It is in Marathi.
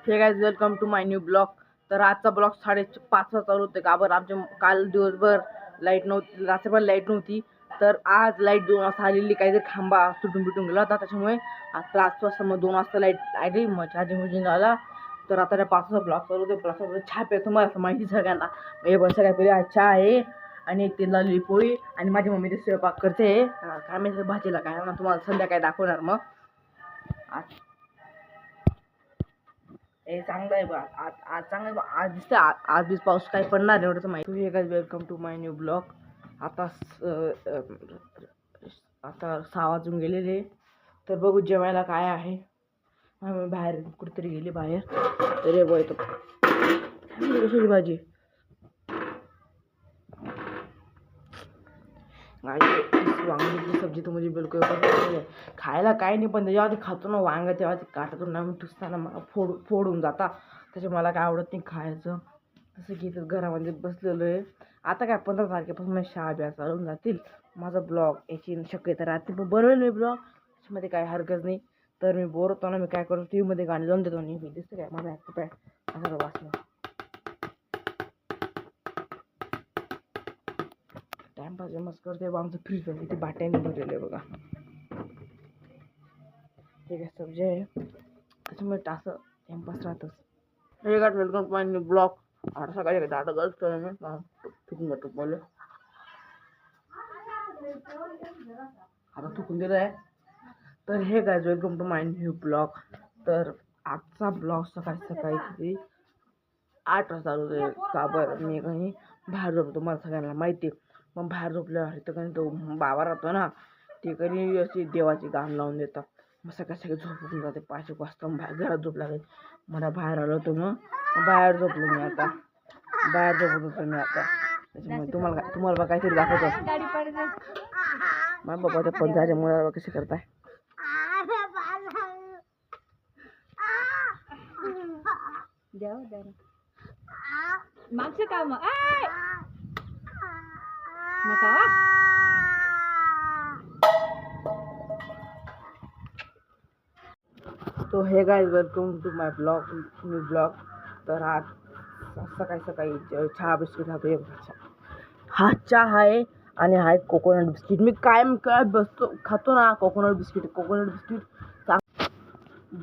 हे guys welcome to my new blog. तर आजचा ब्लॉग 5:30 वाजता चालू होते का बरं. आमच्या काल दिवसभर लाईट नव्हती, रात्रभर लाईट नव्हती. तर आज लाईट 2 वाजता आलेली. काहीतरी खांबा तुटून गेला होता, त्याच्यामुळे आता 5 वाजता मग 2 वाजता लाईट आली. मग चार्जिंग आला. तर आता 5 वाजता ब्लॉग चालू होते. ब्लॉग चहा प्यायचं मला माहिती सगळ्यांना. हे बस काय पहिले चहा आहे आणि एक तेल लावलेली पोळी आणि माझी मम्मी ते स्वयंपाक करते. काय माहिती भाजीला काय ना, तुम्हाला संध्याकाळी दाखवणार. मग हे चांगलं आहे बा. आज चांगलं आज दिसतं. आज पाऊस काही पडणार एवढंच माहिती. Hey guys welcome to my new blog. आता 6 वाजून गेलेले. तर बघू जेवायला काय आहे. बाहेर कुठेतरी गेली बाहेर. तर हे बघ कशाची भाजी वांग्याची सब्जी तर म्हणजे बिलकुल खायला काय नाही, पण त्याच्यावरती खातो ना वांग तेव्हा ते काटातून ना ठुसताना मला फोडून जाता. त्याच्या मला काय आवडत नाही खायचं. तसं की घरामध्ये बसलेलो आहे. आता काय 15 तारखेपासून शाळा बिया चालून जातील. माझा ब्लॉग याची शक्यता राहते, पण बनवेल मी ब्लॉग, त्याच्यामध्ये काय हरकत नाही. तर मी बोर होतो ना, मी काय करतो टी व्हीमध्ये गाणी लावून देतो. मी दिसतं काय माझा ॲक्टिव्ह आहे असं वाचलं. टाइमपास मस्त करते. आमचं फ्रीज आहे, ते बाट्याने भरलेलं आहे बघा. ठीक आहे सब्जी आहे, त्याच्यामुळे टासं टाइमपास राहतच. हे गाठ welcome to my new blog. आता सकाळी दाटा गरज करेन मी थुकून जातो पहिले. आता थुकून दिलं आहे. तर hey guys welcome to my new blog. तर आजचा ब्लॉग सकाळी 8 वाजता चालू होते का बरं. मी काही बाहेर झोपतो, तुम्हाला सगळ्यांना माहिती. मग बाहेर झोपल्यावर तर काही तो बाबा राहतो ना, ते कधी अशी देवाची गाण लावून देतात. मग सकाळी झोपून जाते 5 वाजता. बाहेर घरात झोप लागेल मला. बाहेर आलो होतो मग बाहेर झोपलो मी. आता बाहेर झोपत होतो मी आता. त्याच्यामुळे तुम्हाला काहीतरी दाखवतो. माझ्या बाबाच्या पंचाच्या मुलाला कसे करताय. मागचं काम नका. तो hey guys welcome to my new blog. तर आज सकाळी चहा बिस्किट खातो. हा चहा आहे आणि हा कोकोनट बिस्किट. मी कायम काय बसतो खातो ना कोकोनट बिस्किट.